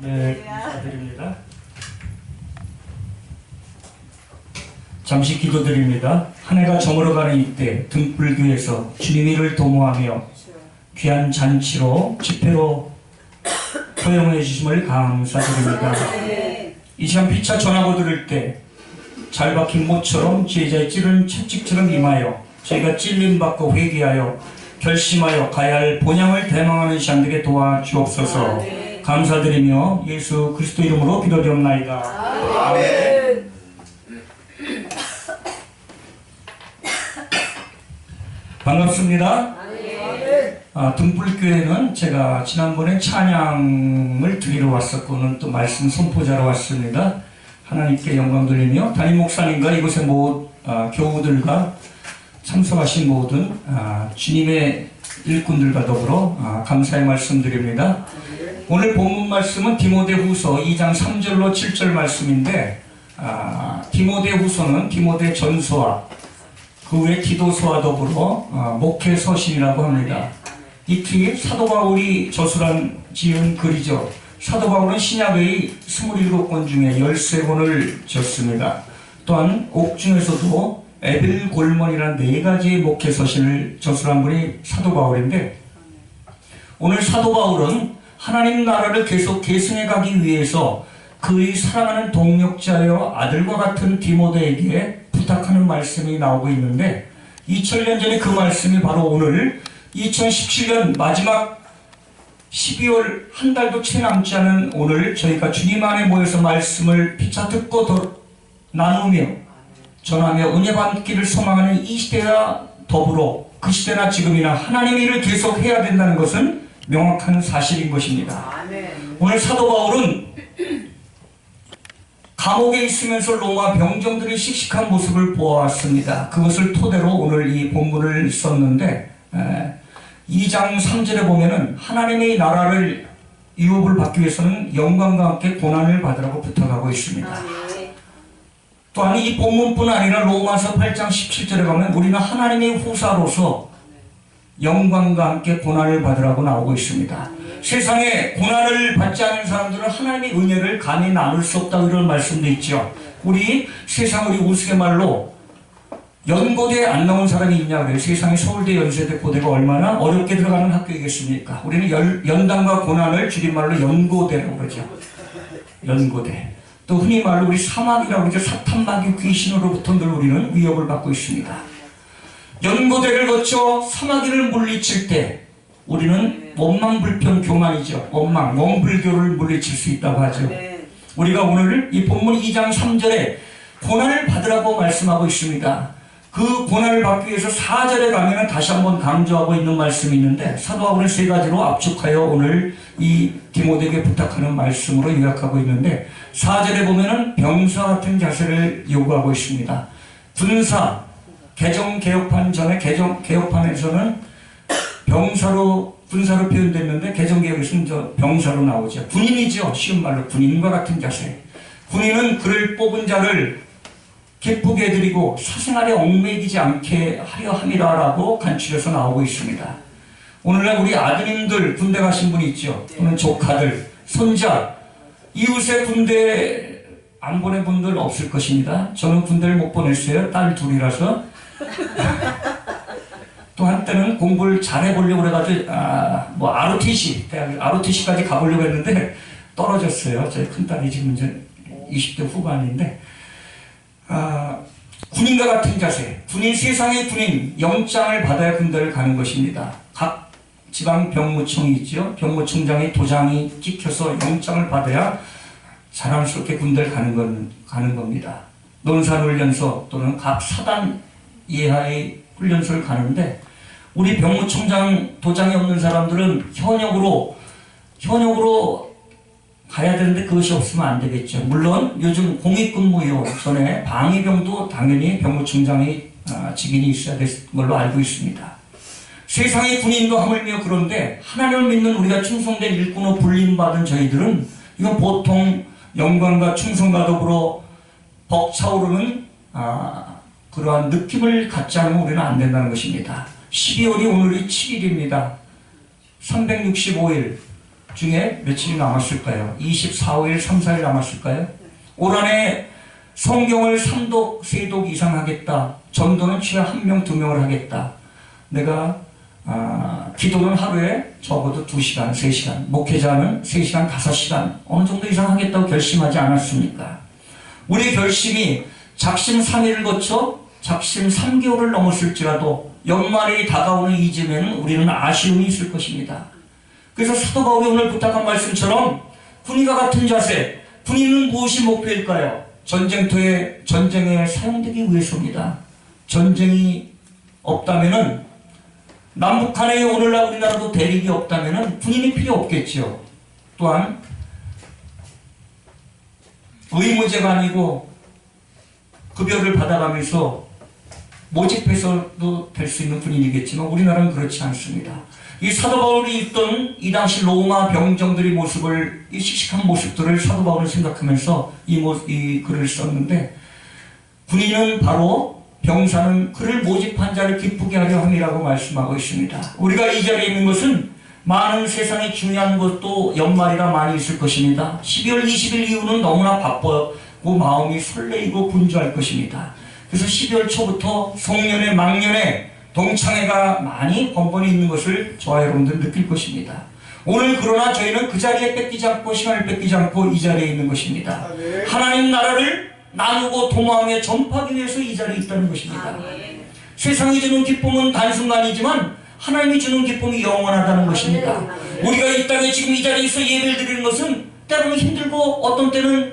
네, 감사드립니다. 잠시 기도드립니다. 한 해가 저물어가는 이때 등불교에서 주님의 일을 도모하며 귀한 잔치로 집회로 허용해 주심을 감사드립니다. 이 시간 피차 전하고 들을 때 잘 박힌 모처럼 제자의 찌른 채찍처럼 임하여 저희가 찔림받고 회개하여 결심하여 가야 할 본향을 대망하는 시간 되게 도와주옵소서. 감사드리며 예수 그리스도 이름으로 기도드리옵나이다. 아멘. 반갑습니다. 등불교회는 제가 지난번에 찬양을 드리러 왔었고는 또 말씀 선포자로 왔습니다. 하나님께 영광 돌리며 담임 목사님과 이곳의 교우들과 참석하신 모든 주님의 일꾼들과 더불어 감사의 말씀드립니다. 오늘 본문 말씀은 디모데후서 2장 3절로 7절 말씀인데 디모데후서는 디모데 전서와 그 외 기도서와 더불어 목회서신이라고 합니다. 익히 사도 바울이 저술한 지은 글이죠. 사도 바울은 신약의 27권 중에 13권을 지었습니다. 또한 옥중에서도 에빌골몬이라는 4가지의 목회서신을 저술한 분이 사도 바울인데, 오늘 사도 바울은 하나님 나라를 계속 계승해 가기 위해서 그의 사랑하는 동역자여 아들과 같은 디모데에게 부탁하는 말씀이 나오고 있는데, 2000년 전에 그 말씀이 바로 오늘 2017년 마지막 12월 한 달도 채 남지 않은 오늘 저희가 주님 안에 모여서 말씀을 피차 듣고 나누며 전하며 은혜 받기를 소망하는 이 시대와 더불어 그 시대나 지금이나 하나님의 일을 계속 해야 된다는 것은 명확한 사실인 것입니다. 오늘 사도 바울은 감옥에 있으면서 로마 병정들의 씩씩한 모습을 보았습니다. 그것을 토대로 오늘 이 본문을 썼는데 2장 3절에 보면은 하나님의 나라를 유업을 받기 위해서는 영광과 함께 고난을 받으라고 부탁하고 있습니다. 또한 이 본문뿐 아니라 로마서 8장 17절에 가면 우리는 하나님의 후사로서 영광과 함께 고난을 받으라고 나오고 있습니다. 세상에 고난을 받지 않은 사람들은 하나님의 은혜를 감히 나눌 수 없다고 이런 말씀도 있죠. 우리 세상 우리 우스갯말로 연고대에 안 나온 사람이 있냐 그래요. 세상에 서울대, 연세대, 고대가 얼마나 어렵게 들어가는 학교이겠습니까? 우리는 연단과 고난을 줄임말로 연고대라고 그러죠. 연고대. 또 흔히 말로 우리 사막이라고 그러죠. 사탄마귀 귀신으로부터 늘 우리는 위협을 받고 있습니다. 연고대를 거쳐 사마귀를 물리칠 때 우리는 원망불평 교만이죠. 원불교를 물리칠 수 있다고 하죠. 우리가 오늘 이 본문 2장 3절에 고난을 받으라고 말씀하고 있습니다. 그 고난을 받기 위해서 4절에 가면 다시 한번 강조하고 있는 말씀이 있는데, 사도 바울은 3가지로 압축하여 오늘 이 디모데에게 부탁하는 말씀으로 요약하고 있는데, 4절에 보면은 병사 같은 자세를 요구하고 있습니다. 군사, 개정개혁판 전에 개정개혁판에서는 군사로 표현됐는데 개정개혁에서는 병사로 나오죠. 군인이죠. 쉬운 말로 군인과 같은 자세. 군인은 그를 뽑은 자를 기쁘게 해드리고 사생활에 얽매이지 않게 하려 함이라라고 간추려서 나오고 있습니다. 오늘날 우리 아드님들 군대 가신 분이 있죠. 또는 조카들, 손자, 이웃의 군대 안 보낸 분들 없을 것입니다. 저는 군대를 못 보냈어요. 딸 둘이라서. 또 한때는 공부를 잘해보려고 그래가지고 ROTC까지 가보려고 했는데 떨어졌어요. 저희 큰딸이 지금 이제 20대 후반인데, 군인과 같은 자세, 세상의 군인, 영장을 받아야 군대를 가는 것입니다. 각 지방 병무청이 있죠. 병무청장의 도장이 찍혀서 영장을 받아야 자랑스럽게 군대를 가는 겁니다. 논산훈련소 또는 각 사단 예하의 훈련소를 가는데, 우리 병무청장 도장이 없는 사람들은 현역으로 가야 되는데 그것이 없으면 안 되겠죠. 물론 요즘 공익근무요 전에 방위병도 당연히 병무청장의 직인이 있어야 될 걸로 알고 있습니다. 세상의 군인도 하물며 그런데 하나님을 믿는 우리가 충성된 일꾼으로 불림받은 저희들은 이건 보통 영광과 충성과 더불어 벅차오르는 그러한 느낌을 갖지 않으면 우리는 안 된다는 것입니다. 12월이 오늘이 7일입니다. 365일 중에 며칠이 남았을까요? 24일, 3, 4일 남았을까요? 올 한해 성경을 3독, 3독 이상 하겠다. 전도는 최하 1명, 2명을 하겠다. 내가 기도는 하루에 적어도 2시간, 3시간, 목회자는 3시간, 5시간 어느 정도 이상 하겠다고 결심하지 않았습니까? 우리의 결심이 작심 3일을 거쳐 작심 3개월을 넘었을지라도 연말이 다가오는 이쯤에는 우리는 아쉬움이 있을 것입니다. 그래서 사도 바울이 오늘 부탁한 말씀처럼 군인과 같은 자세, 군인은 무엇이 목표일까요? 전쟁에 사용되기 위해서입니다. 전쟁이 없다면은 남북한에 오늘날 우리나라도 대립이 없다면은 군인이 필요 없겠죠. 또한 의무제가 아니고 급여를 받아가면서 모집해서도 될 수 있는 군인이겠지만 우리나라는 그렇지 않습니다. 이 사도 바울이 있던 이 당시 로마 병정들의 모습을, 이 씩씩한 모습들을 사도 바울은 생각하면서 이 글을 썼는데, 군인은 바로 병사는 그를 모집한 자를 기쁘게 하려 함이라고 말씀하고 있습니다. 우리가 이 자리에 있는 것은 많은 세상에 중요한 것도 연말이라 많이 있을 것입니다. 12월 20일 이후는 너무나 바쁘고 마음이 설레이고 분주할 것입니다. 그래서 12월 초부터 송년회, 망년회, 동창회가 많이 번번이 있는 것을 저와 여러분들 느낄 것입니다. 오늘 그러나 저희는 그 자리에 뺏기지 않고 시간을 뺏기지 않고 이 자리에 있는 것입니다. 하나님 나라를 나누고 도모하며 전파하기 위해서 이 자리에 있다는 것입니다. 세상이 주는 기쁨은 단순간이지만 하나님이 주는 기쁨이 영원하다는 것입니다. 우리가 이 땅에 지금 이 자리에서 예배를 드리는 것은 때로는 힘들고 어떤 때는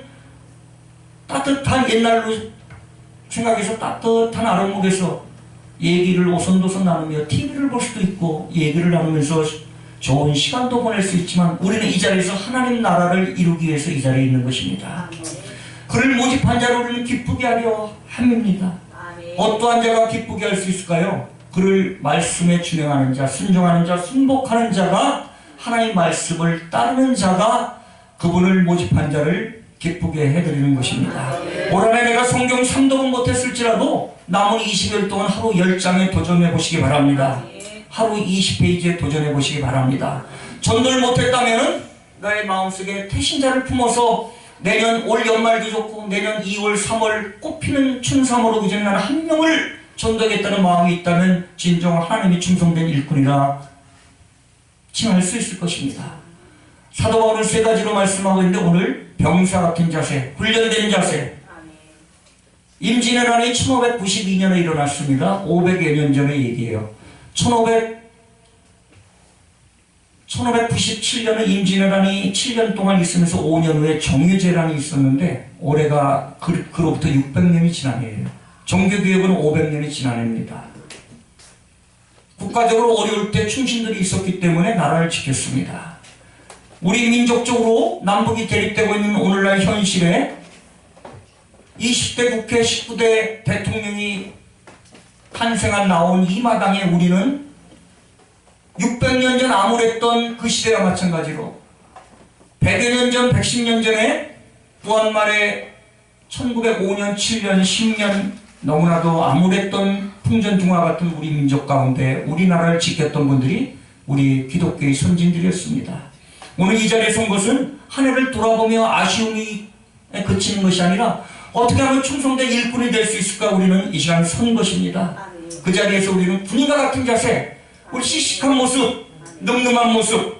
따뜻한 옛날로 생각해서 따뜻한 아랫목에서 얘기를 오손도손 나누며 TV를 볼 수도 있고 얘기를 나누면서 좋은 시간도 보낼 수 있지만 우리는 이 자리에서 하나님 나라를 이루기 위해서 이 자리에 있는 것입니다. 그를 모집한 자를 우리는 기쁘게 하려 함입니다. 어떠한 자가 기쁘게 할 수 있을까요? 그를 말씀에 준행하는 자, 순종하는 자, 순복하는 자가, 하나님 말씀을 따르는 자가 그분을 모집한 자를 기쁘게 해드리는 것입니다. 올 한해 내가 성경 3독은 못했을지라도 남은 20일 동안 하루 10장에 도전해 보시기 바랍니다. 하루 20페이지에 도전해 보시기 바랍니다. 전도를 못했다면 나의 마음속에 태신자를 품어서 내년 올 연말도 좋고 내년 2월, 3월 꽃피는 춘삼으로 그전 나는 한 명을 전도하겠다는 마음이 있다면 진정 하나님이 충성된 일꾼이라 칭할 수 있을 것입니다. 사도 바울은 3가지로 말씀하고 있는데 오늘 병사 같은 자세, 훈련된 자세. 임진왜란이 1592년에 일어났습니다. 500여 년 전의 얘기예요. 1597년에 임진왜란이 7년 동안 있으면서 5년 후에 정유재란이 있었는데 올해가 그로부터 600년이 지난 해예요. 종교개혁은 500년이 지난 해입니다. 국가적으로 어려울 때 충신들이 있었기 때문에 나라를 지켰습니다. 우리 민족적으로 남북이 대립되고 있는 오늘날 현실에 20대 국회 19대 대통령이 탄생한 나온 이 마당에 우리는 600년 전 암울했던 그 시대와 마찬가지로 100여 년 전, 110년 전에 부활말에 1905년, 7년, 10년 너무나도 암울했던 풍전등화 같은 우리 민족 가운데 우리나라를 지켰던 분들이 우리 기독교의 선진들이었습니다. 오늘 이 자리에 선 것은 한 해를 돌아보며 아쉬움이 그치는 것이 아니라 어떻게 하면 충성된 일꾼이 될 수 있을까 우리는 이 시간 선 것입니다. 그 자리에서 우리는 군인과 같은 자세, 우리 씩씩한 모습, 늠름한 모습,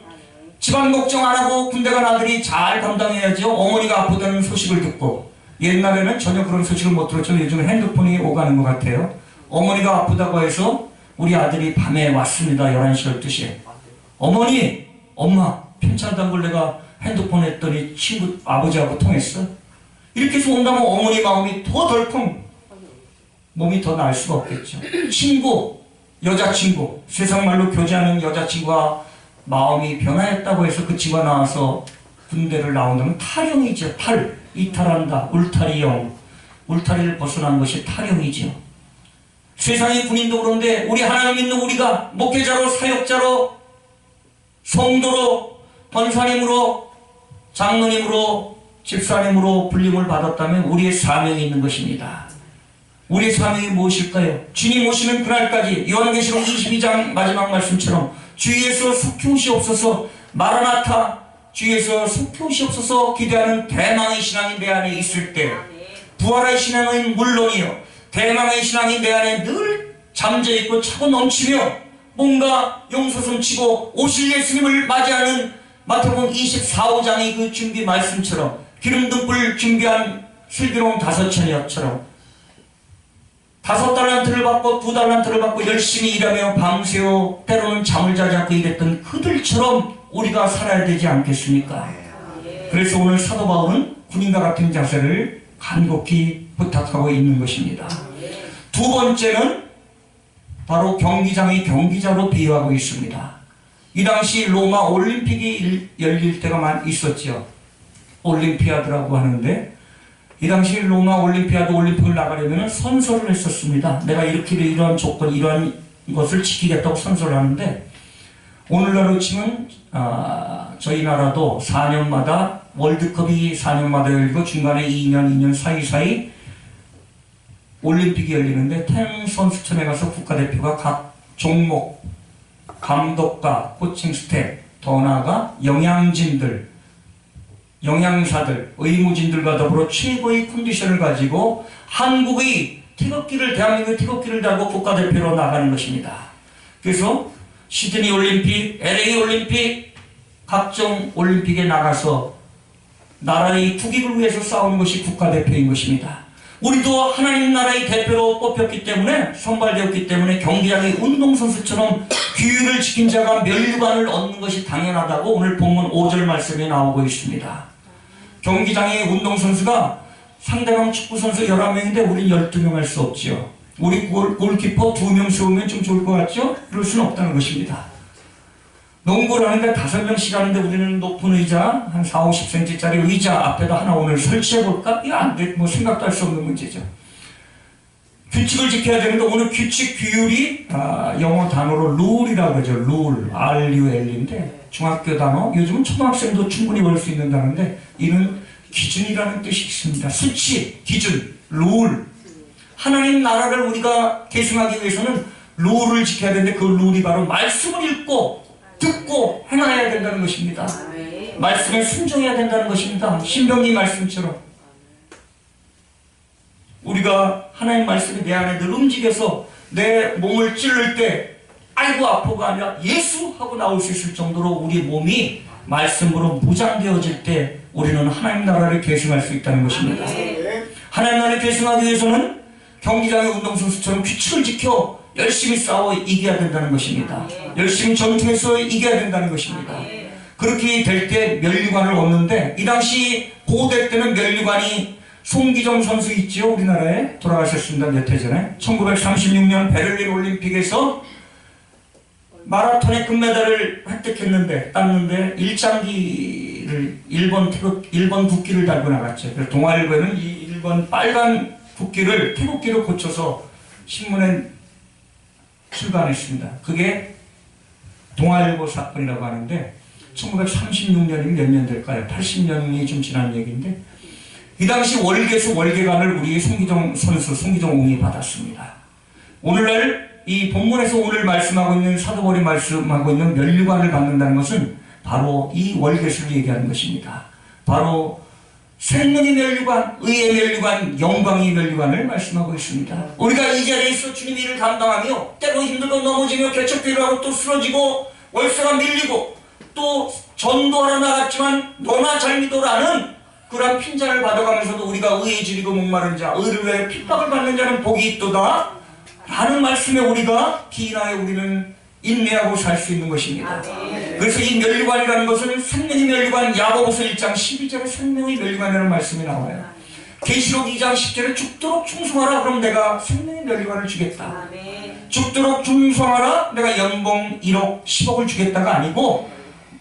집안 걱정 안 하고 군대 간 아들이 잘 감당해야죠. 어머니가 아프다는 소식을 듣고, 옛날에는 전혀 그런 소식을 못 들었죠. 요즘 핸드폰이 오가는 것 같아요. 어머니가 아프다고 해서 우리 아들이 밤에 왔습니다. 11시, 12시에. 어머니, 엄마 괜찮다는 걸 내가 핸드폰 했더니 친구 아버지하고 통했어. 이렇게 해서 온다면 어머니 마음이 더 덜컹, 몸이 더 나을 수가 없겠죠. 친구, 여자친구, 세상 말로 교제하는 여자친구가 마음이 변화했다고 해서 그 친구가 나와서 군대를 나온다면 탈영이죠. 이탈한다. 울타리형. 울타리를 벗어난 것이 탈영이죠. 세상의 군인도 그런데 우리 하나님 믿는 우리가 목회자로, 사역자로, 성도로, 권사님으로, 장로님으로, 집사님으로 불림을 받았다면 우리의 사명이 있는 것입니다. 우리의 사명이 무엇일까요? 주님 오시는 그날까지 요한계시록 22장 마지막 말씀처럼 주 예수 속히 오시옵소서, 마라나타, 주위에서 속히오시옵소서 기대하는 대망의 신앙이 내 안에 있을 때, 부활의 신앙은 물론이요 대망의 신앙이 내 안에 늘 잠재있고 차고 넘치며 뭔가 용서손치고 오실 예수님을 맞이하는 마태복음 24~25장의 그 준비 말씀처럼 기름등불 준비한 슬기로운 5처녀처럼 5달란트를 받고 2달란트를 받고 열심히 일하며 밤새워 때로는 잠을 자지 않고 일했던 그들처럼 우리가 살아야 되지 않겠습니까? 그래서 오늘 사도 바울은 군인과 같은 자세를 간곡히 부탁하고 있는 것입니다. 두 번째는 바로 경기장의 경기자로 비유하고 있습니다. 이 당시 로마 올림픽이 열릴 때가 있었죠. 올림피아드라고 하는데 이 당시 로마 올림픽을 나가려면 선서를 했었습니다. 내가 이러한 조건, 이러한 것을 지키겠다고 선서를 하는데 오늘날로 치면 저희 나라도 4년마다 월드컵이 4년마다 열리고 중간에 2년 사이사이 올림픽이 열리는데 태릉 선수촌에 가서 국가대표가 각 종목 감독과 코칭 스텝 더 나아가 영양진들 영양사들, 의무진들과 더불어 최고의 컨디션을 가지고 한국의 대한민국의 태극기를 달고 국가대표로 나가는 것입니다. 그래서 시드니 올림픽, LA 올림픽, 각종 올림픽에 나가서 나라의 국익을 위해서 싸우는 것이 국가대표인 것입니다. 우리도 하나님 나라의 대표로 뽑혔기 때문에, 선발되었기 때문에 경기장의 운동선수처럼 규율을 지킨 자가 면류관을 얻는 것이 당연하다고 오늘 본문 5절 말씀에 나오고 있습니다. 경기장의 운동선수가 상대방 축구선수 11명인데 우린 12명 할 수 없죠. 우리 골키퍼 2명 세우면 좀 좋을 것 같죠? 그럴 수는 없다는 것입니다. 농구를 하는데 5명씩 하는데 우리는 높은 의자, 한 40~50cm짜리 의자 앞에다 하나 오늘 설치해볼까? 이거 안 돼. 생각도 할 수 없는 문제죠. 규칙을 지켜야 되는데 오늘 규칙, 규율이 영어 단어로 룰이라고 하죠. 룰, RUL인데 중학교 단어, 요즘은 초등학생도 충분히 배울 수 있는 단어인데 이는 기준이라는 뜻이 있습니다. 수치, 기준, 룰. 하나님 나라를 우리가 계승하기 위해서는 룰을 지켜야 되는데 그 룰이 바로 말씀을 읽고 듣고 행해야 된다는 것입니다. 말씀에 순종해야 된다는 것입니다. 신명기 말씀처럼 우리가 하나님 말씀이 내 안에 늘 움직여서 내 몸을 찌를 때 아이고 아프가 아니라 예수 하고 나올 수 있을 정도로 우리 몸이 말씀으로 무장되어질 때 우리는 하나님 나라를 계승할 수 있다는 것입니다. 하나님 나라를 계승하기 위해서는 경기장의 운동선수처럼 규칙을 지켜 열심히 싸워 이겨야 된다는 것입니다. 열심히 전투해서 이겨야 된다는 것입니다. 그렇게 될 때 면류관을 얻는데 이 당시 고대 때는 면류관이 송기정 선수 있죠. 우리나라에 돌아가셨습니다. 몇 해 전에 1936년 베를린 올림픽에서 마라톤의 금메달을 획득했는데 땄는데 일장기를 1번 국기를 달고 나갔죠. 그래서 동아일보에는 이 1번 빨간 국기를 태극기로 고쳐서 신문에 출간했습니다. 그게 동아일보 사건이라고 하는데 1936년이면 몇 년 될까요? 80년이 좀 지난 얘기인데 이 당시 월계수 월계관을 우리 송기정 선수, 송기정 옹이 받았습니다. 오늘날 이 본문에서 오늘 말씀하고 있는 사도 바울이 말씀하고 있는 면류관을 받는다는 것은 바로 이 월계수를 얘기하는 것입니다. 바로 생명의 면류관, 의의 면류관, 영광의 면류관을 말씀하고 있습니다. 우리가 이 자리에 있어 주님의 일을 감당하며 때로 힘들고 넘어지며 개척기를 하고 또 쓰러지고 월세가 밀리고 또 전도하러 나갔지만 너나 잘 믿어라는 그런 핀잔을 받아가면서도 우리가 의에 줄이고 목마른 자, 의를 위해 핍박을 받는 자는 복이 있도다 라는 말씀에 우리가 기인하여 우리는 인내하고 살 수 있는 것입니다. 그래서 이 면류관이라는 것은 생명의 면류관, 야고보서 1장 12절에 생명의 면류관이라는 말씀이 나와요. 계시록 2장 10절에 죽도록 충성하라. 그럼 내가 생명의 면류관을 주겠다. 죽도록 충성하라. 내가 연봉 1억 10억을 주겠다가 아니고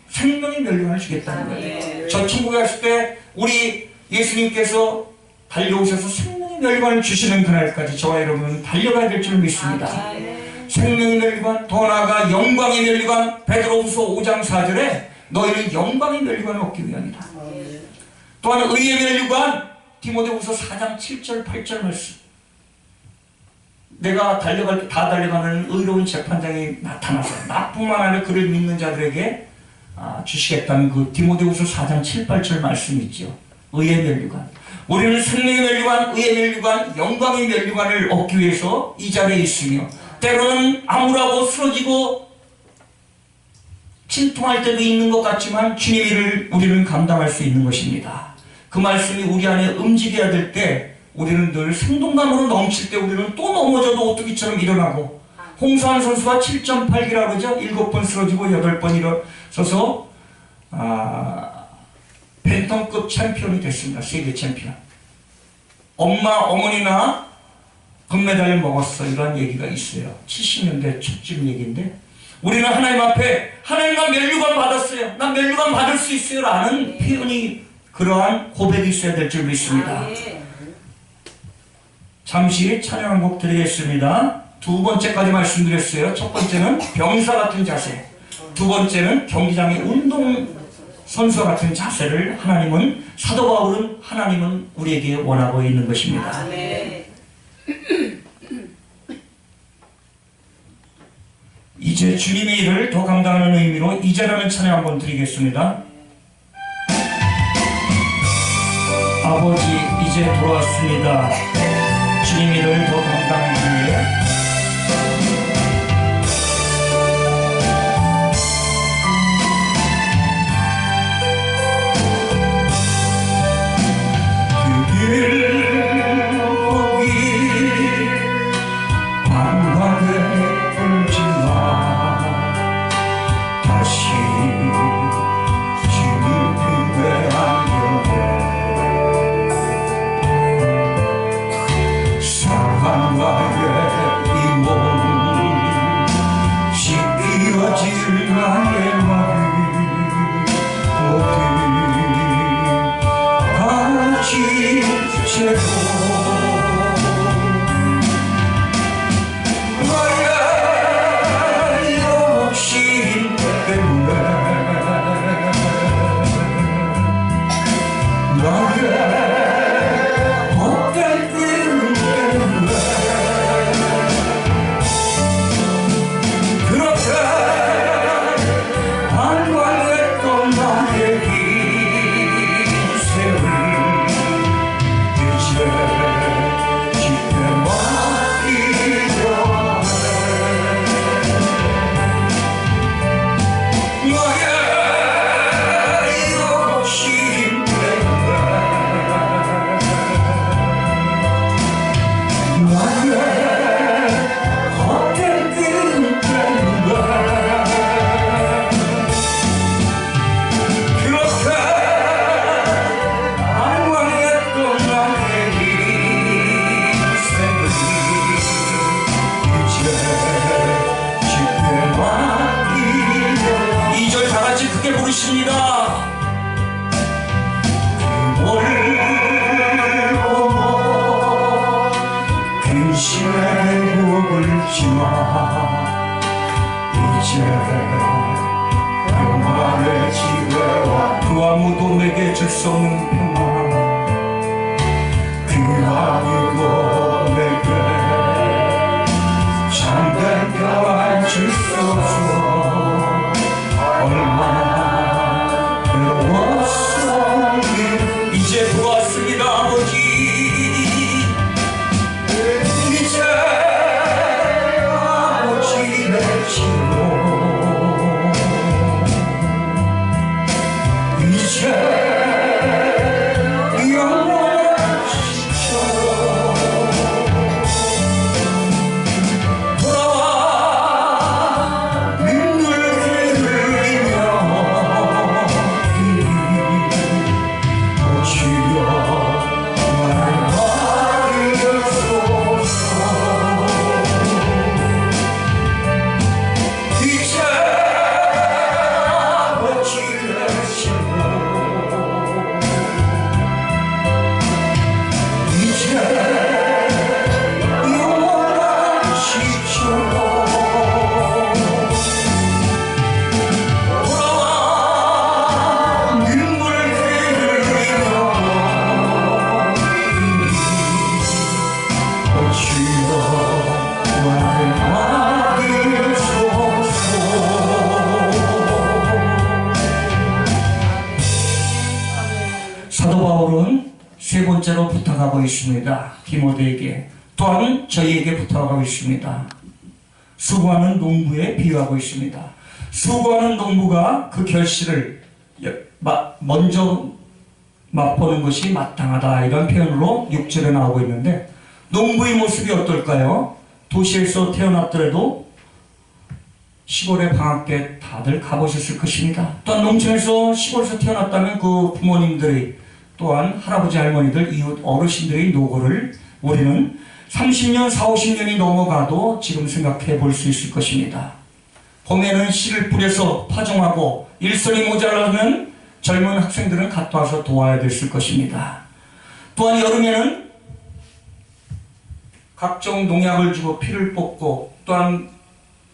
생명의 면류관을 주겠다는 거예요. 저 천국에 갔을 때 우리 예수님께서 달려오셔서 생명의 면류관을 주시는 그날까지 저와 여러분은 달려가야 될 줄 믿습니다. 생명의 면류관, 더 나아가 영광의 면류관, 베드로후서 5장 4절에 너희는 영광의 면류관을 얻기 위함이다. 또한 의의 면류관, 디모데후서 4장 7절 8절 말씀. 내가 달려갈 때 다 달려가는 의로운 재판장이 나타나서 나뿐만 아니라 그를 믿는 자들에게 주시겠다는 그 디모데후서 4장 7, 8절 말씀이 있죠. 의의 면류관. 우리는 생명의 면류관, 의의 면류관, 영광의 면류관을 얻기 위해서 이 자리에 있으며 때로는 암울하고 쓰러지고 침통할 때도 있는 것 같지만 주님의 일을 우리는 감당할 수 있는 것입니다. 그 말씀이 우리 안에 움직여야 될 때 우리는 늘 생동감으로 넘칠 때 우리는 또 넘어져도 오뚜기처럼 일어나고 홍수환 선수가 7.8기라고 그러죠. 7번 쓰러지고 8번 일어서서 벤턴급 챔피언이 됐습니다. 세계 챔피언. 어머니나 금메달을 먹었어. 이런 얘기가 있어요. 70년대 초쯤 얘기인데 우리는 하나님 앞에 하나님과 면류관 받았어요. 난 면류관 받을 수 있어요. 라는 표현이 그러한 고백이 있어야 될 줄 믿습니다. 잠시 찬양 한 곡 드리겠습니다. 두 번째까지 말씀드렸어요. 첫 번째는 병사 같은 자세, 두 번째는 경기장의 운동 선수와 같은 자세를 하나님은, 사도 바울은 하나님은 우리에게 원하고 있는 것입니다. 이제 주님의 일을 더 감당하는 의미로 이제라는 찬양 한번 드리겠습니다. 아버지 이제 돌아왔습니다. 주님의 일을 더 감당하기 위해 이제 평안의 지혜와 그 아무도 내게 줄 수 없는 평안, 그 아무도 내게 참된 평안 줄 수 없어. 얼마나 외로웠어. 이제 돌아왔습니다. 아버지 이제 아버지 내 친구 이제 영원한 시처럼 바울은 세 번째로 부탁하고 있습니다. 디모데에게, 또한 저희에게 부탁하고 있습니다. 수고하는 농부에 비유하고 있습니다. 수고하는 농부가 그 결실을 먼저 맛보는 것이 마땅하다, 이런 표현으로 6절에 나오고 있는데, 농부의 모습이 어떨까요? 도시에서 태어났더라도 시골에 방학 때 다들 가보셨을 것입니다. 또한 농촌에서 시골에서 태어났다면 그 부모님들이, 또한 할아버지 할머니들, 이웃 어르신들의 노고를 우리는 30년, 40, 50년이 넘어가도 지금 생각해 볼 수 있을 것입니다. 봄에는 씨를 뿌려서 파종하고 일손이 모자라면 젊은 학생들은 갔다 와서 도와야 됐을 것입니다. 또한 여름에는 각종 농약을 주고 피를 뽑고, 또한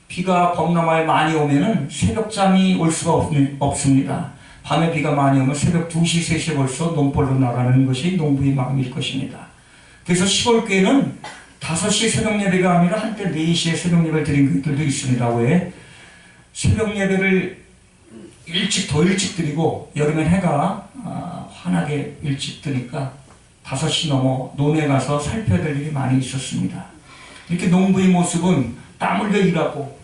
비가 범람하에 많이 오면은 새벽잠이 올 수가 없습니다. 밤에 비가 많이 오면 새벽 2시, 3시에 벌써 논벌로 나가는 것이 농부의 마음일 것입니다. 그래서 시골교회는 5시 새벽 예배가 아니라 한때 4시에 새벽 예배를 드린 것들도 있습니다. 왜? 새벽 예배를 더 일찍 드리고, 여름엔 해가 환하게 일찍 뜨니까 5시 넘어 논에 가서 살펴야 될 일이 많이 있었습니다. 이렇게 농부의 모습은 땀 흘려 일하고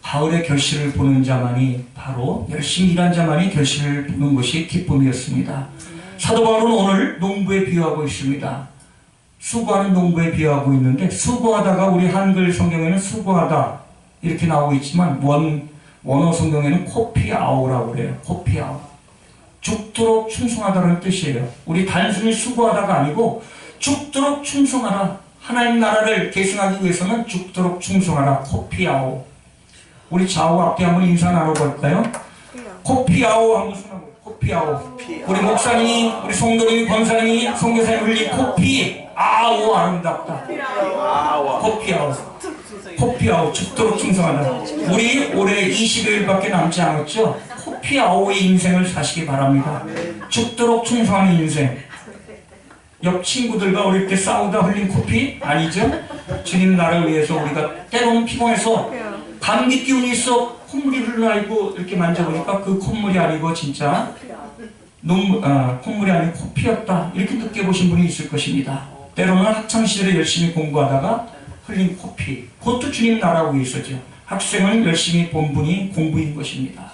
가을에 결실을 보는 자만이, 바로 열심히 일한 자만이 결실을 보는 것이 기쁨이었습니다. 사도 바울은 오늘 농부에 비유하고 있습니다. 수고하는 농부에 비유하고 있는데, 수고하다가 우리 한글 성경에는 수고하다 이렇게 나오고 있지만 원어 성경에는 코피아오라고 그래요. 코피아오. 죽도록 충성하다는 뜻이에요. 우리 단순히 수고하다가 아니고 죽도록 충성하라. 하나님 나라를 계승하기 위해서는 죽도록 충성하라. 코피아오. 우리 좌우 앞뒤 한번 인사 나눠볼까요? 코피아오 한번 손하고. 코피아오. 우리 목사님이, 우리 성도님이, 권사님이, 성교사님 흘린 코피 아오, 아름답다. 코피아오. 코피아오, 죽도록 충성하다. 우리 올해 20일밖에 남지 않았죠? 코피아오의 인생을 사시기 바랍니다. 죽도록 충성하는 인생. 옆 친구들과 어릴 때 싸우다 흘린 코피? 아니죠? 주님 나라를 위해서 우리가 때로는 피곤해서 감기 기운이 있어 콧물이 흘러나오고 이렇게 만져보니까 그 콧물이 아니고 진짜 콧물이 아니고 코피였다, 이렇게 느껴보신 분이 있을 것입니다. 때로는 학창시절에 열심히 공부하다가 흘린 코피, 그것도 주님 나라를 위해서죠. 학생은 열심히 본 분이 공부인 것입니다.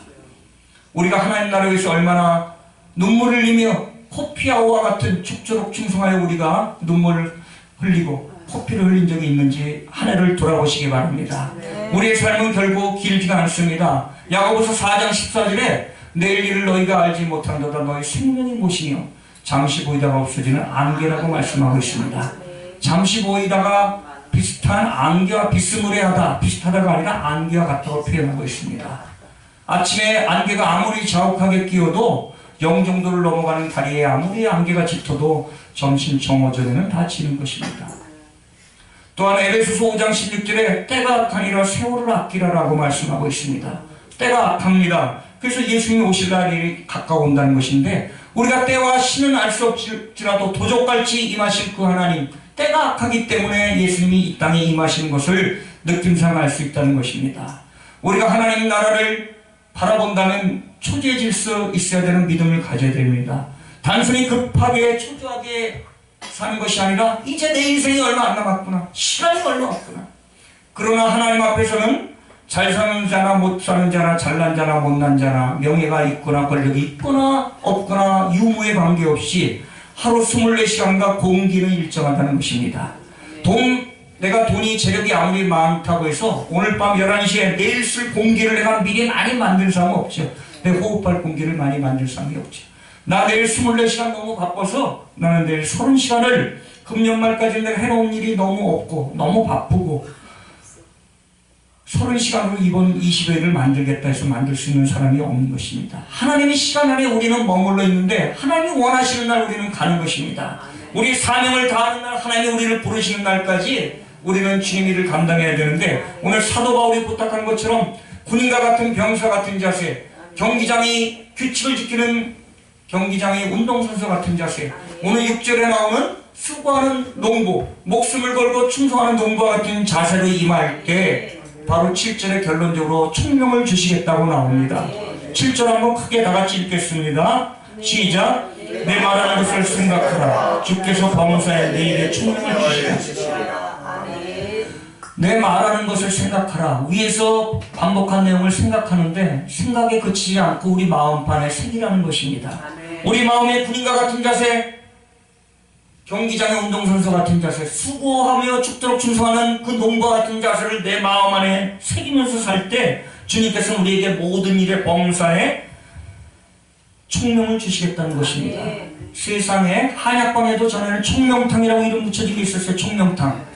우리가 하나님 나라를 위해서 얼마나 눈물을 흘리며 코피아오와 같은 죽도록 충성하여 우리가 눈물을 흘리고 코피를 흘린 적이 있는지 한 해를 돌아보시기 바랍니다. 우리의 삶은 결국 길지가 않습니다. 야고보서 4장 14절에 내일 일을 너희가 알지 못한도다. 너희 생명이 무엇이며 잠시 보이다가 없어지는 안개라고 말씀하고 있습니다. 잠시 보이다가 비슷한 안개와 비스무리하다, 비슷하다가 아니라 안개와 같다고 표현하고 있습니다. 아침에 안개가 아무리 자욱하게 끼어도 0정도를 넘어가는 다리에 아무리 안개가 짙어도 점심 정오전에는 다 지는 것입니다. 또한 에베소서 5장 16절에 때가 악하니라 세월을 아끼라라고 말씀하고 있습니다. 때가 악합니다. 그래서 예수님이 오실 날이 가까운다는 것인데, 우리가 때와 시는 알 수 없을지라도 도적같이 임하실 그 하나님, 때가 악하기 때문에 예수님이 이 땅에 임하시는 것을 느낌상 알 수 있다는 것입니다. 우리가 하나님 나라를 바라본다면 초조해질 수 있어야 되는 믿음을 가져야 됩니다. 단순히 급하게 초조하게 사는 것이 아니라 이제 내 인생이 얼마 안 남았구나, 시간이 얼마 없구나. 그러나 하나님 앞에서는 잘 사는 자나 못 사는 자나 잘난 자나 못난 자나 명예가 있거나 권력이 있거나 없거나 유무에 관계없이 하루 24시간과 공기는 일정하다는 것입니다. 내가 돈이 재력이 아무리 많다고 해서 오늘 밤 11시에 내일 쓸 공기를 내가 미리 많이 만들 사람은 없죠. 내 호흡할 공기를 많이 만들 사람이 없죠. 나 내일 24시간 너무 바빠서 나는 내일 30시간을 금년말까지 내가 해놓은 일이 너무 없고 너무 바쁘고 30시간으로 이번 20회를 만들겠다 해서 만들 수 있는 사람이 없는 것입니다. 하나님의 시간 안에 우리는 머물러 있는데 하나님이 원하시는 날 우리는 가는 것입니다. 우리 사명을 다하는 날, 하나님이 우리를 부르시는 날까지 우리는 주님 일을 감당해야 되는데, 오늘 사도 바울이 부탁한 것처럼 군인과 같은 병사 같은 자세, 경기장이 규칙을 지키는 경기장의 운동선수 같은 자세, 오늘 6절에 나오는 수고하는 농부, 목숨을 걸고 충성하는 농부와 같은 자세로 임할 때 바로 7절에 결론적으로 총명을 주시겠다고 나옵니다. 7절 한번 크게 다 같이 읽겠습니다. 시작. 내 말하는 것을 생각하라. 주께서 범사에 내일의 총명을 주시리라. 내 말하는 것을 생각하라. 위에서 반복한 내용을 생각하는데 생각에 그치지 않고 우리 마음판에 새기라는 것입니다. 우리 마음의 군인과 같은 자세, 경기장의 운동선수 같은 자세, 수고하며 죽도록 충성하는 그 농부와 같은 자세를 내 마음 안에 새기면서 살 때 주님께서는 우리에게 모든 일의 범사에 총명을 주시겠다는 것입니다. 세상에 한약방에도 전에는 총명탕이라고 이름 붙여지게 있었어요. 총명탕.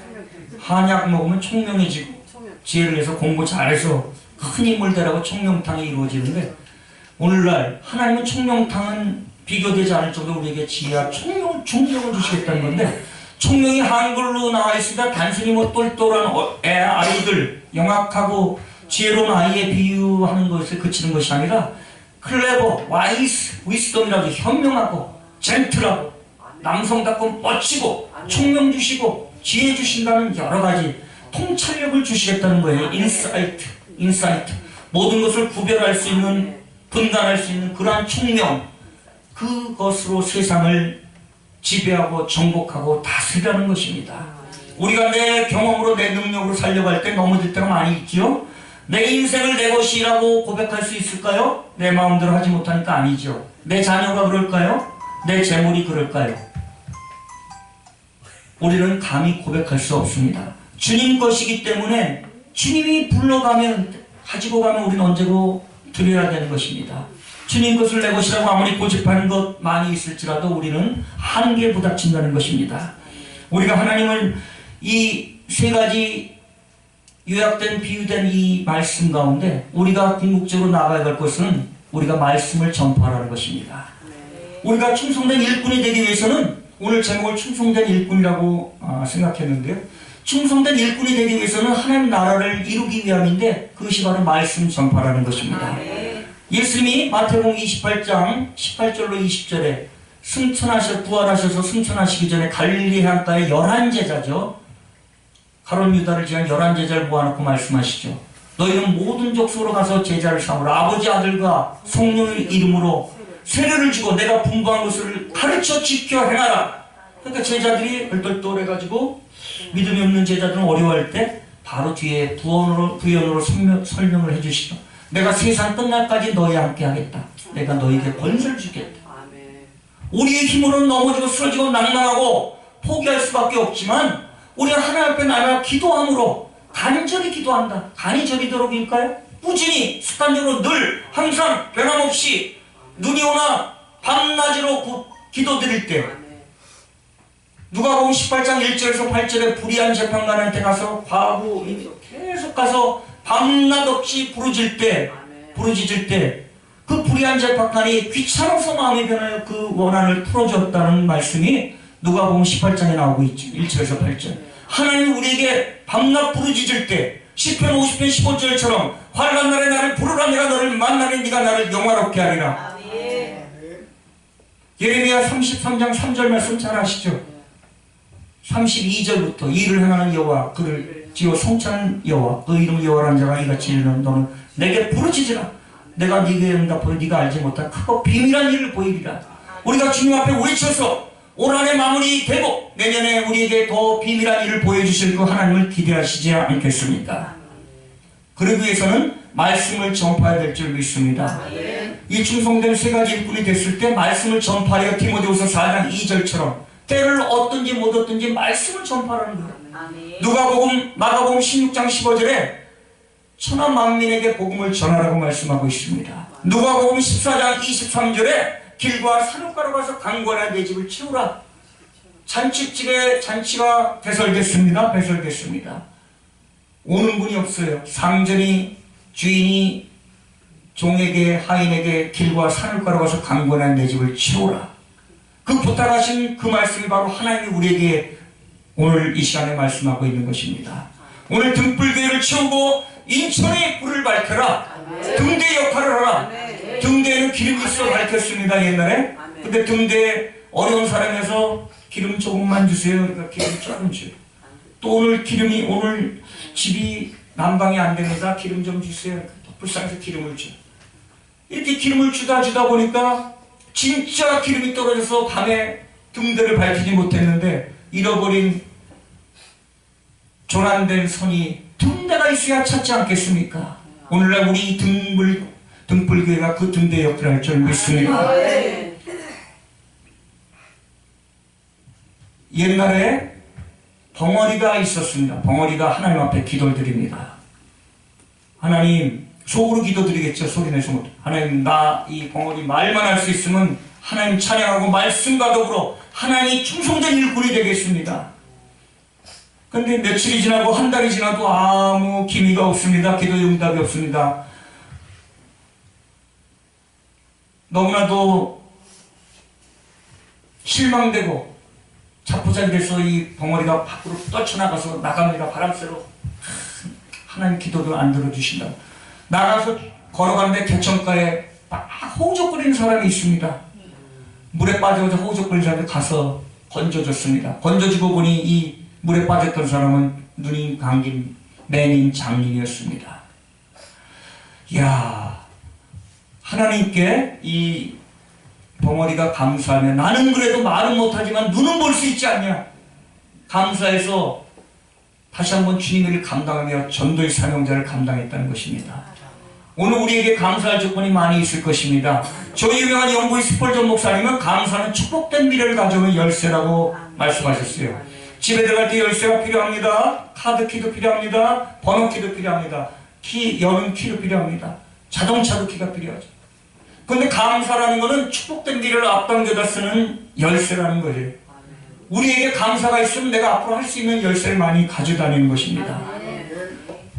한약 먹으면 총명해지고 지혜를 내서 공부 잘해서 큰 힘을 대라고 총명탕이 이루어지는데, 오늘날 하나님은 총명탕은 비교되지 않을 정도로 우리에게 지혜와 총명을 주시겠다는 건데, 총명이 한글로 나와 있으니까 단순히 뭐 똘똘한 아이들, 영악하고 지혜로운 아이에 비유하는 것에 그치는 것이 아니라 클레버, 와이스, 위스덤이라고 현명하고 젠틀하고 남성답고 멋지고 총명 주시고 지혜 주신다는 여러 가지 통찰력을 주시겠다는 거예요. 인사이트. 모든 것을 구별할 수 있는, 분간할 수 있는 그러한 총명, 그것으로 세상을 지배하고 정복하고 다스리라는 것입니다. 우리가 내 경험으로 내 능력으로 살려갈 때 넘어질 때가 많이 있죠. 내 인생을 내 것이라고 고백할 수 있을까요? 내 마음대로 하지 못하니까 아니죠. 내 자녀가 그럴까요? 내 재물이 그럴까요? 우리는 감히 고백할 수 없습니다. 주님 것이기 때문에 주님이 불러가면, 가지고 가면 우리는 언제고 드려야 되는 것입니다. 주님 것을 내 것이라고 아무리 고집하는 것 많이 있을지라도 우리는 한계에 부닥친다는 것입니다. 우리가 하나님을 이 세 가지 요약된 비유된 이 말씀 가운데 우리가 궁극적으로 나가야 할 것은 우리가 말씀을 전파하는 것입니다. 우리가 충성된 일꾼이 되기 위해서는, 오늘 제목을 충성된 일꾼이라고 생각했는데요, 충성된 일꾼이 되기 위해서는 하나님 나라를 이루기 위함인데 그것이 바로 말씀 전파라는 것입니다. 예수님이 마태복음 28장 18절로 20절에 부활하셔서 승천하시기 전에 갈릴리 해안가에 11제자죠. 가룟 유다를 지난 11제자를 모아놓고 말씀하시죠. 너희는 모든 족속으로 가서 제자를 삼으라. 아버지, 아들과 성령의 이름으로 세례를 주고 내가 분부한 것을 가르쳐 지켜 행하라. 그러니까 제자들이 얼떨떨해가지고 믿음이 없는 제자들은 어려워할 때 바로 뒤에 부연으로 설명을 해주시죠. 내가 세상 끝날까지 너희와 함께 하겠다. 내가 너희에게 권세를 주겠다. 우리의 힘으로는 넘어지고 쓰러지고 낭망하고 포기할 수밖에 없지만 우리가 하나님 앞에 나가 기도함으로 간절히 기도한다. 간이 저리도록일까요? 꾸준히 습관적으로 늘 항상 변함없이 눈이 오나 밤낮으로 기도드릴 때, 누가복음 18장 1절에서 8절에 불의한 재판관한테 가서 과부 계속 가서 밤낮 없이 부르짖을 때 그 불의한 재판관이 귀찮아서 마음이 변하여 그 원한을 풀어줬다는 말씀이 누가복음 18장에 나오고 있죠. 1절에서 8절. 하나님이 우리에게 밤낮 부르짖을 때 시편 50편 15절처럼 환난 날에 나를 부르라. 내가 너를 만나니 네가 나를 영화롭게 하리라. 예레미야 33장 3절 말씀 잘 아시죠? 32절부터 일을 행하는 여호와 그를 지어 성찬하는 여호와 그 이름 여호와라는 자가 이같이 이르는 너는 내게 부르짖으라. 내가 네게 응답하여 네가 알지 못한 크고 비밀한 일을 보이리라. 우리가 주님 앞에 외쳐서 올 한해 마무리되고 내년에 우리에게 더 비밀한 일을 보여주실 그 하나님을 기대하시지 않겠습니까? 그러기 위해서는 말씀을 전파해야 될 줄 믿습니다. 이 충성된 세 가지 일꾼이 됐을 때 말씀을 전파하여 디모데후서 4장 2절처럼 때를 얻든지 못 얻든지 말씀을 전파하는 거예요. 누가복음 마가복음 16장 15절에 천하 만민에게 복음을 전하라고 말씀하고 있습니다. 누가복음 14장 23절에 길과 산업가로 가서 강권한 내 집을 채우라. 잔치집에 잔치가 배설됐습니다. 오는 분이 없어요. 상전이 주인이 종에게 하인에게 길과 산업가로 가서 강권한 내 집을 채우라. 그 부탁하신 그 말씀이 바로 하나님이 우리에게 오늘 이 시간에 말씀하고 있는 것입니다. 오늘 등불교회를 채우고 인천에 불을 밝혀라. 등대 역할을 하라. 등대에는 기름이 있어 밝혔습니다. 옛날에. 근데 등대에 어려운 사람에서 기름 조금만 주세요. 그러니까 기름 조금 줘요. 또 오늘 집이 난방이 안 됩니다. 기름 좀 주세요. 불쌍해서 기름을 줘. 이렇게 기름을 주다 보니까 진짜 기름이 떨어져서 밤에 등대를 밝히지 못했는데 잃어버린 조난된 선이 등대가 있어야 찾지 않겠습니까? 오늘날 우리 등불교회가 그 등대 역할을 할 줄 믿습니다. 옛날에 벙어리가 있었습니다. 벙어리가 하나님 앞에 기도를 드립니다. 하나님, 속으로 기도드리겠죠. 소리내서 못. 하나님, 나 이 벙어리 말만 할 수 있으면 하나님 찬양하고 말씀과 더불어 하나님이 충성된 일꾼이 되겠습니다. 근데 며칠이 지나고 한 달이 지나도 아무 기미가 없습니다. 기도의 응답이 없습니다. 너무나도 실망되고 자포자기 돼서 이 벙어리가 밖으로 떨쳐나가서 나갑니다. 바람 쐬러. 하나님 기도도 안 들어주신다. 나가서 걸어가는데 개천가에 막 호우적거리는 사람이 있습니다. 물에 빠져서 호우적거리는 사람이 가서 건져줬습니다. 건져주고 보니 이 물에 빠졌던 사람은 눈이 감긴 맨인 장님이었습니다. 이야, 하나님께 이 벙어리가 감사하며 나는 그래도 말은 못하지만 눈은 볼 수 있지 않냐. 감사해서 다시 한번 주님을 감당하며 전도의 사명자를 감당했다는 것입니다. 오늘 우리에게 감사할 조건이 많이 있을 것입니다. 저희 유명한 영구의 스펄전 목사님은 감사는 축복된 미래를 가져오는 열쇠라고 말씀하셨어요. 집에 들어갈 때 열쇠가 필요합니다. 카드키도 필요합니다. 번호키도 필요합니다. 여는 키도 필요합니다. 자동차도 키가 필요하죠. 그런데 감사라는 것은 축복된 미래를 앞당겨다 쓰는 열쇠라는 거예요. 우리에게 감사가 있으면 내가 앞으로 할 수 있는 열쇠를 많이 가져다니는 것입니다.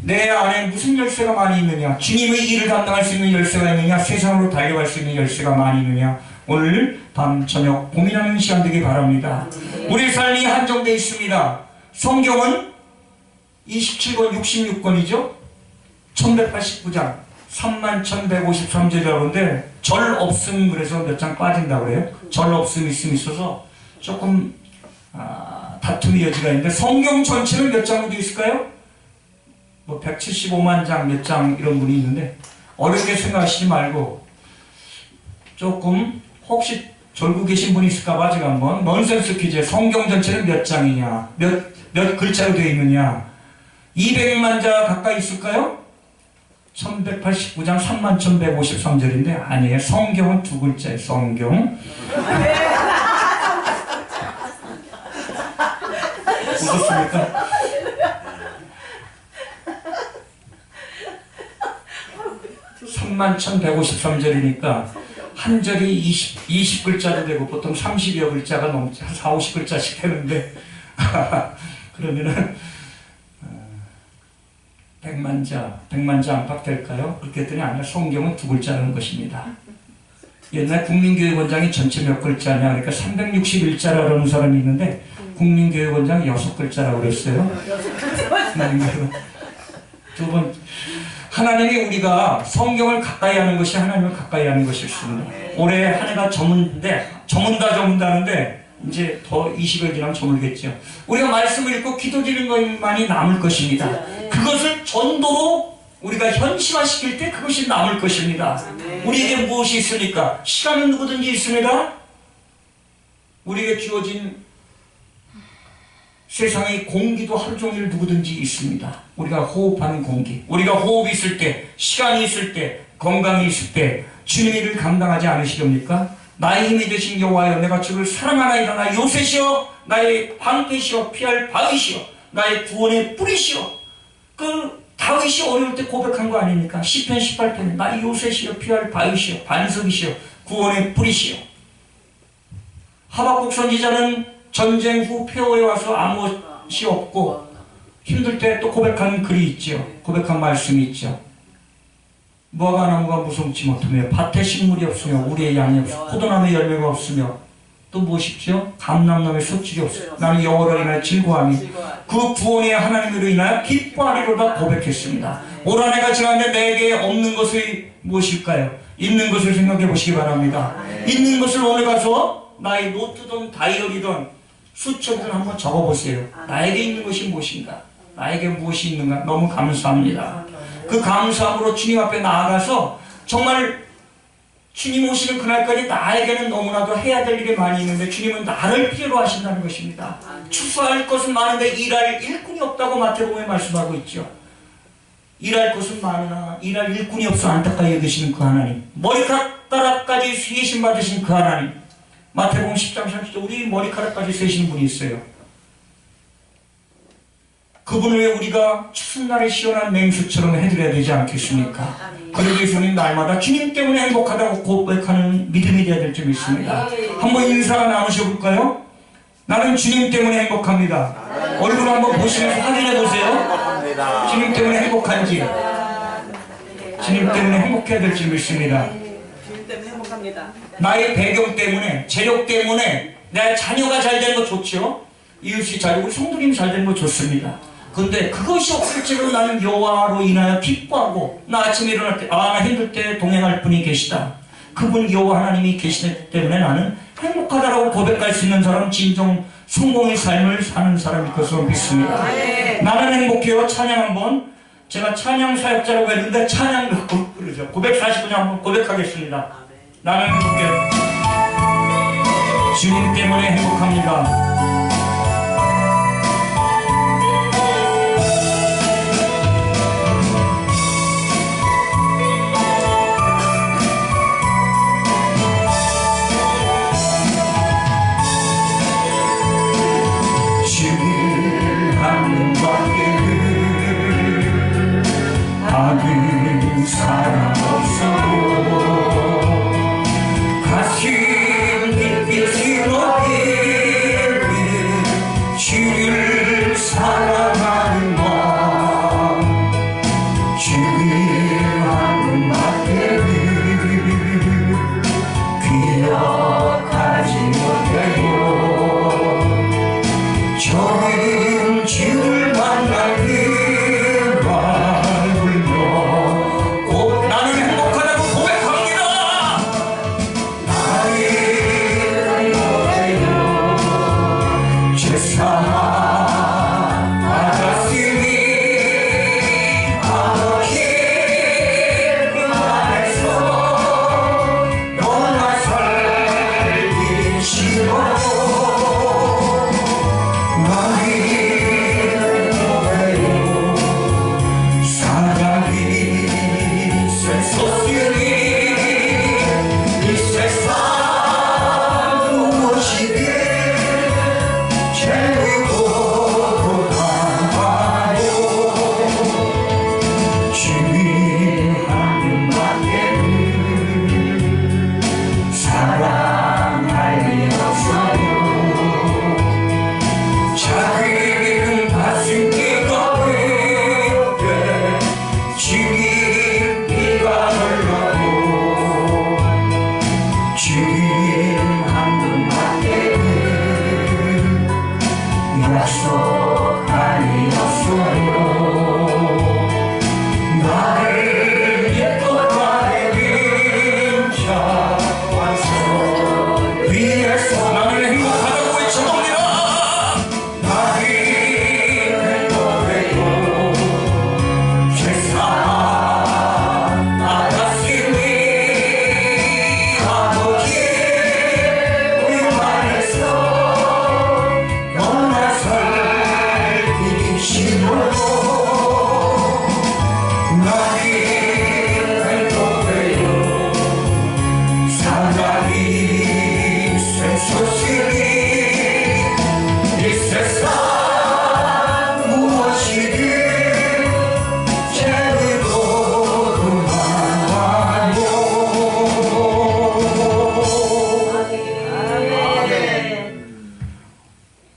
내 안에 무슨 열쇠가 많이 있느냐? 주님의 일을 감당할 수 있는 열쇠가 있느냐? 세상으로 달려갈 수 있는 열쇠가 많이 있느냐? 오늘 밤 저녁 고민하는 시간 되기 바랍니다. 우리의 삶이 한정되어 있습니다. 성경은 27권 66권이죠. 1189장 31,153제자로인데 절 없음 그래서 몇 장 빠진다고 그래요. 절 없음 있음 있어서 조금 다툼의 여지가 있는데 성경 전체는 몇 장으로 되어 있을까요? 뭐 175만 장 몇 장 이런 분이 있는데 어렵게 생각하시지 말고 조금 혹시 졸고 계신 분이 있을까봐 제가 한번 넌센스 퀴즈. 성경 전체는 몇 장이냐, 몇 글자로 되어 있느냐. 200만 자 가까이 있을까요? 1189장 31,153절인데 아니에요. 성경은 두 글자예요. 성경. 웃었습니까? 31,153절이니까 한 절이 20글자도 되고 보통 30여 글자가 넘지 한 4, 50글자씩 되는데 그러면은 100만 자 안팎 될까요? 그렇게 했더니 아니라 성경은 두 글자라는 것입니다. 옛날 국민교육원장이 전체 몇 글자냐 그러니까 361자라고 그러는 사람이 있는데 국민교육원장이 6글자라고 그랬어요. 두 번 하나님이 우리가 성경을 가까이 하는 것이 하나님을 가까이 하는 것이었습니다. 올해 한 해가 저문다는데 이제 더 20일 지나면 저물겠죠. 우리가 말씀을 읽고 기도 드리는 것만이 남을 것입니다. 그것을 전도로 우리가 현실화시킬 때 그것이 남을 것입니다. 우리에게 무엇이 있습니까? 시간은 누구든지 있습니다. 우리에게 주어진 세상의 공기도 하루 종일 누구든지 있습니다. 우리가 호흡하는 공기, 우리가 호흡이 있을 때, 시간이 있을 때, 건강이 있을 때 주님의 일을 감당하지 않으시렵니까? 나의 힘이 되신 여호와여, 내가 주를 사랑하나이다. 나의 요새시여, 나의 방패시여, 피할 바위시여, 나의 구원의 뿌리시여. 그 다윗이 어려울 때 고백한 거 아닙니까? 시편 18편에 나의 요새시여, 피할 바위시여, 반석이시여, 구원의 뿌리시여. 하박국 선지자는 전쟁 후 폐허에 와서 아무것이 없고 힘들 때 또 고백한 글이 있죠. 고백한 말씀이 있죠. 무화과 나무가 무성치 못하며 밭에 식물이 없으며 우리의 양이 없으며 포도나무에 열매가 없으며 또 무엇이죠? 감람나무에 숫질이 없으며 나는 여호와로 인하여 즐거워하니 그 구원의 하나님으로 인하여 기뻐하리로다 고백했습니다. 올 한 해가 지났는데 내게 없는 것이 무엇일까요? 있는 것을 생각해 보시기 바랍니다. 있는 것을 오늘 가서 나의 노트든 다이어리든 수첩을 한번 적어보세요. 나에게 있는 것이 무엇인가? 나에게 무엇이 있는가? 너무 감사합니다. 그 감사함으로 주님 앞에 나아가서 정말 주님 오시는 그날까지 나에게는 너무나도 해야 될 일이 많이 있는데 주님은 나를 필요로 하신다는 것입니다. 추수할 것은 많은데 일할 일꾼이 없다고 마태복음에 말씀하고 있죠. 일할 것은 많으나 일할 일꾼이 없어 안타까이 여기시는 그 하나님, 머리카락까지 세심 받으신 그 하나님, 마태복음 10장 30절 우리 머리카락까지 세신 분이 있어요. 그분을 왜 우리가 추수날에 시원한 맹수처럼 해드려야 되지 않겠습니까? 그러기 위해서 우리는 날마다 주님 때문에 행복하다고 고백하는 믿음이 되어야 될 점이 있습니다. 한번 인사 나누셔볼까요? 나는 주님 때문에 행복합니다. 얼굴 한번 보시면서 확인해 보세요. 주님 때문에 행복한지. 주님 때문에 행복해야 될 점이 있습니다. 주님 때문에 행복합니다. 나의 배경 때문에, 재력 때문에 내 자녀가 잘 되는 거 좋죠. 이웃이 잘 되고 성도님이 잘 되는 거 좋습니다. 근데 그것이 없을지라도 나는 여호와로 인하여 기뻐하고, 나 아침에 일어날 때 나 힘들 때 동행할 분이 계시다, 그분 여호와 하나님이 계시기 때문에 나는 행복하다라고 고백할 수 있는 사람, 진정 성공의 삶을 사는 사람일 것으로 믿습니다. 나는 행복해요. 찬양 한번, 제가 찬양 사역자라고 했는데 찬양도 그러죠. 949장 한번 고백하겠습니다. 나는 행복해. 주님 때문에 행복합니다. 아는 사람 없어도 가슴 깊이 높이는 주를 사랑하는 마음, 주님하는 말들을 기억하지 못해요. 저는 주를 만나기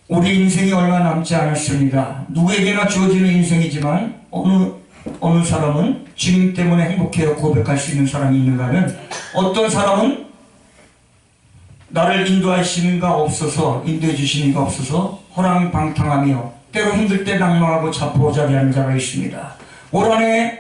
우리 인생이 얼마 남지 않았습니다. 누구에게나 주어지는 인생이지만 어느 사람은 주님 때문에 행복해요 고백할 수 있는 사람이 있는가 하면, 어떤 사람은 나를 인도하시는 이가 없어서, 인도해 주시는 이가 없어서 허랑방탕하며 때로 힘들 때 낭망하고 자포자기하는 자가 있습니다. 올 한해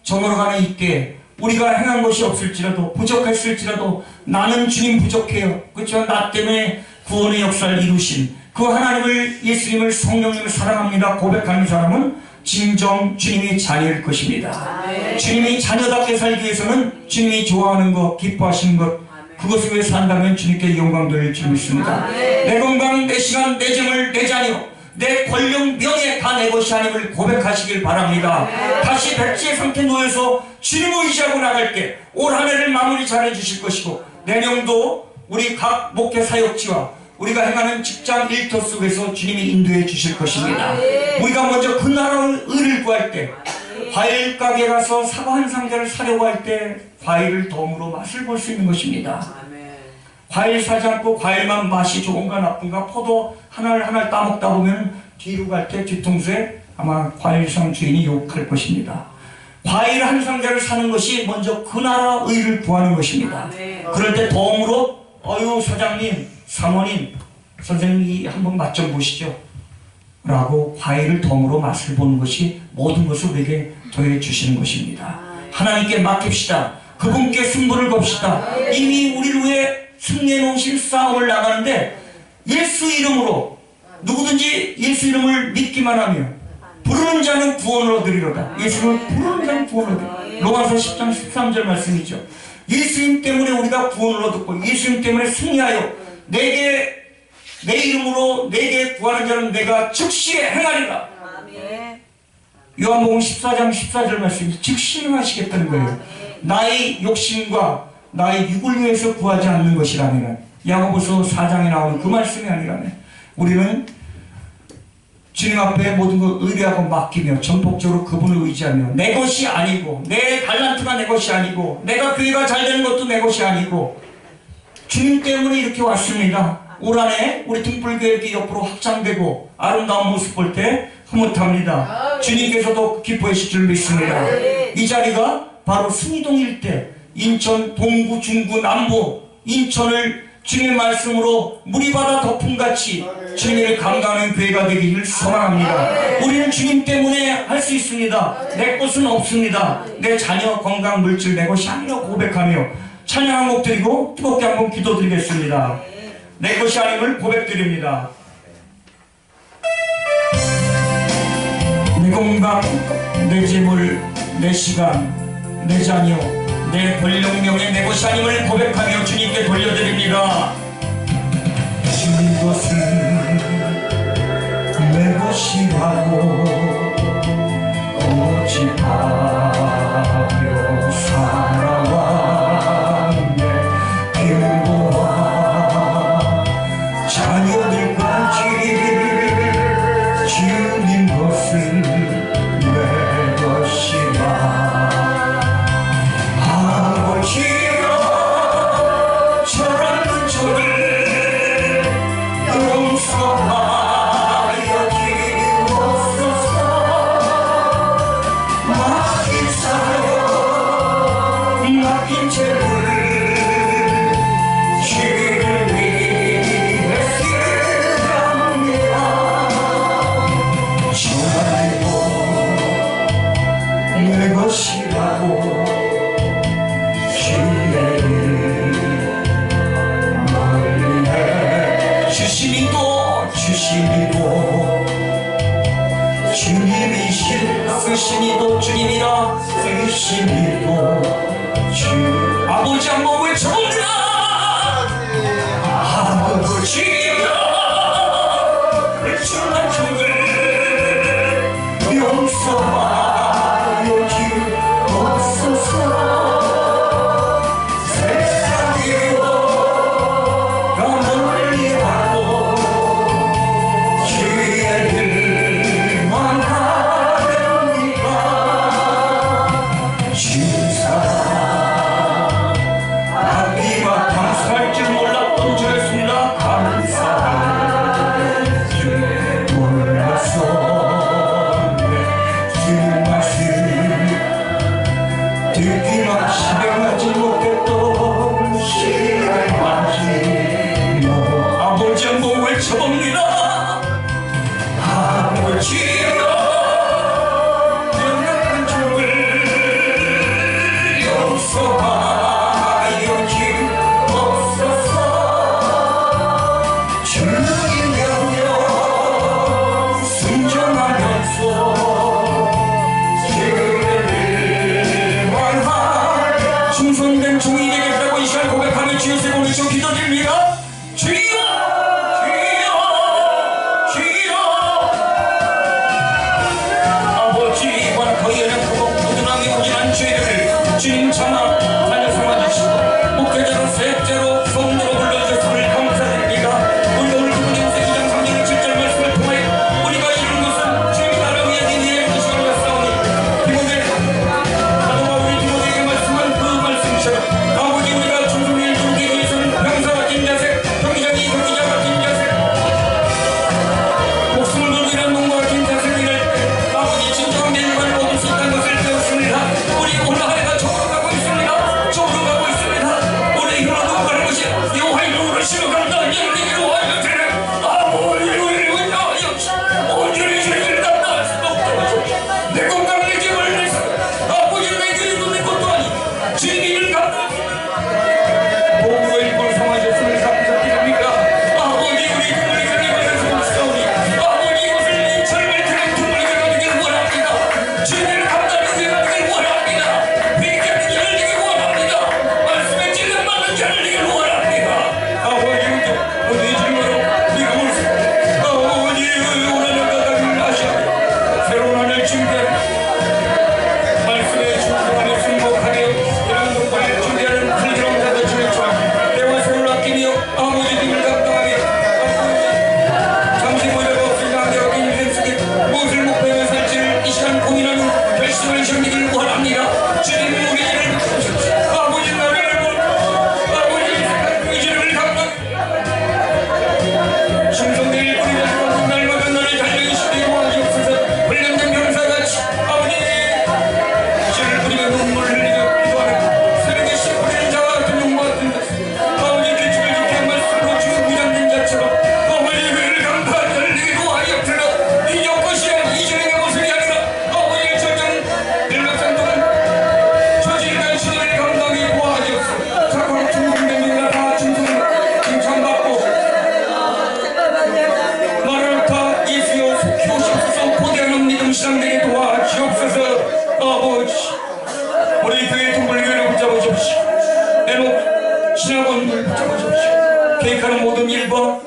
저물어가는 이때 우리가 행한 것이 없을지라도, 부족했을지라도 나는 주님 부족해요, 그렇죠? 나 때문에 구원의 역사를 이루신 그 하나님을, 예수님을, 성령님을 사랑합니다 고백하는 사람은 진정 주님의 자녀일 것입니다. 주님이 자녀답게 살기 위해서는 주님이 좋아하는 것, 기뻐하시는 것, 그것을 위해 산다면 주님께 영광 돌릴 줄 믿습니다. 내 건강, 내 시간, 내 재물, 내 자녀, 내 권력, 명예 다 내 것이 아님을 고백하시길 바랍니다. 다시 백지의 상태 놓여서 주님을 의지하고 나갈 때 올 한 해를 마무리 잘해 주실 것이고, 내년도 우리 각 목회 사역지와 우리가 행하는 직장 일터 속에서 주님이 인도해 주실 것입니다. 우리가 먼저 그 나라의 의를 구할 때, 과일 가게 가서 사과 한 상자를 사려고 할 때 과일을 덤으로 맛을 볼 수 있는 것입니다. 과일 사지 않고 과일만 맛이 좋은가 나쁜가 포도 하나를 따먹다 보면 뒤로 갈 때 뒤통수에 아마 과일상 주인이 욕할 것입니다. 과일 한 상자를 사는 것이 먼저 그 나라 의를 구하는 것입니다. 그럴 때 덤으로 어유 사장님, 사모님, 선생님이 한번 맛 좀 보시죠 라고 과일을 덤으로 맛을 보는 것이 모든 것을 우리에게 더해 주시는 것입니다. 하나님께 맡깁시다. 그분께 승부를 겁시다. 이미 우리를 위해 승리해 놓으신 싸움을 나가는데 예수 이름으로 누구든지 예수 이름을 믿기만 하며 부르는 자는 구원을 얻으리로다. 예수를 부르는 자는 구원을 얻으리로다. 로마서 10장 13절 말씀이죠. 예수님 때문에 우리가 구원을 얻었고 예수님 때문에 승리하여 내 이름으로 내게 구하는 자는 내가 즉시 행하리라. 요한복음 14장 14절 말씀이 즉시 행하시겠다는 거예요. 나의 욕심과 나의 육을 위해서 구하지 않는 것이라면, 야고보서 4장에 나오는 그 말씀이 아니라면 우리는 주님 앞에 모든 걸 의뢰하고 맡기며 전폭적으로 그분을 의지하며 내 것이 아니고, 내 달란트가 내 것이 아니고, 내가 교회가 잘 되는 것도 내 것이 아니고 주님 때문에 이렇게 왔습니다. 올 한해 우리 등불교회 이렇게 옆으로 확장되고 아름다운 모습 볼 때 흐뭇합니다. 주님께서도 기뻐하실 줄 믿습니다. 이 자리가 바로 순이동 일대, 인천 동구, 중구, 남부, 인천을 주님의 말씀으로 무리바다 덮음같이 주님을 감당하는 교회가 되기를 소망합니다. 우리는 주님 때문에 할 수 있습니다. 내 것은 없습니다. 내 자녀, 건강, 물질 내 것이 아니라고 고백하며 찬양 한 곡 드리고 뜨겁게 한번 기도드리겠습니다. 내 것이 아님을 고백드립니다. 내 건강, 내 재물, 내 시간, 내 자녀, 내 권력명예 내 것이 아님을 고백하며 주님께 돌려드립니다. 주님 것은 내 것이라고 고집하며 살아왔네. 부모와 자녀들까지 주님 것은 내 것이라. 아버지여 저런 저를 용서하여 주옵소서. 맡긴 사역 맡긴 재물 주를 위해 쓰랍니다. 정말로 내 것이라고 주시니도 주님이신 쓰시니도 주님이라 쓰시니도 주. 아버지 한번 외쳐봅니다. 아버지여 외쳐난 정을 용서하여 주옵소서. 순종하면서 자식과 날마다 너를 달려이 시대에 도와주옵소서. 훈련된 병사같이 아버지 시를 뿌리며 눈물을 흘리며 기도하는 새벽에 씨 뿌리는 자와 같은 용과 같은 것 아버지 규칙을 지켜 말씀으로 주는 무장된 자처럼 아버지 그를 감사한 열리게 도하여 불러 이 여것이야 이전의 모습이 아니라 아버지의 전쟁 일각산 동안 저질간 신을 감당히 도와주옵소서. 자꾸로 충성된 누가 다 칭찬받고 말을 다 예수여 속히오시옵소서. 고대하는 믿음 신앙되게 도와주옵소서. 아버지 우리 교회 동물교회를 붙잡으십시오. 애록 신학원을 붙잡으십시오. 계획하는 모든 일과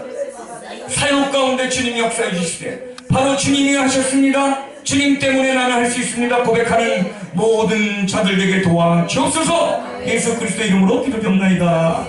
사역 가운데 주님이 역사해 주시되 바로 주님이 하셨습니다. 주님 때문에 나는 할 수 있습니다. 고백하는 모든 자들에게 도와주옵소서. 예수 그리스도 이름으로 기도드립니다.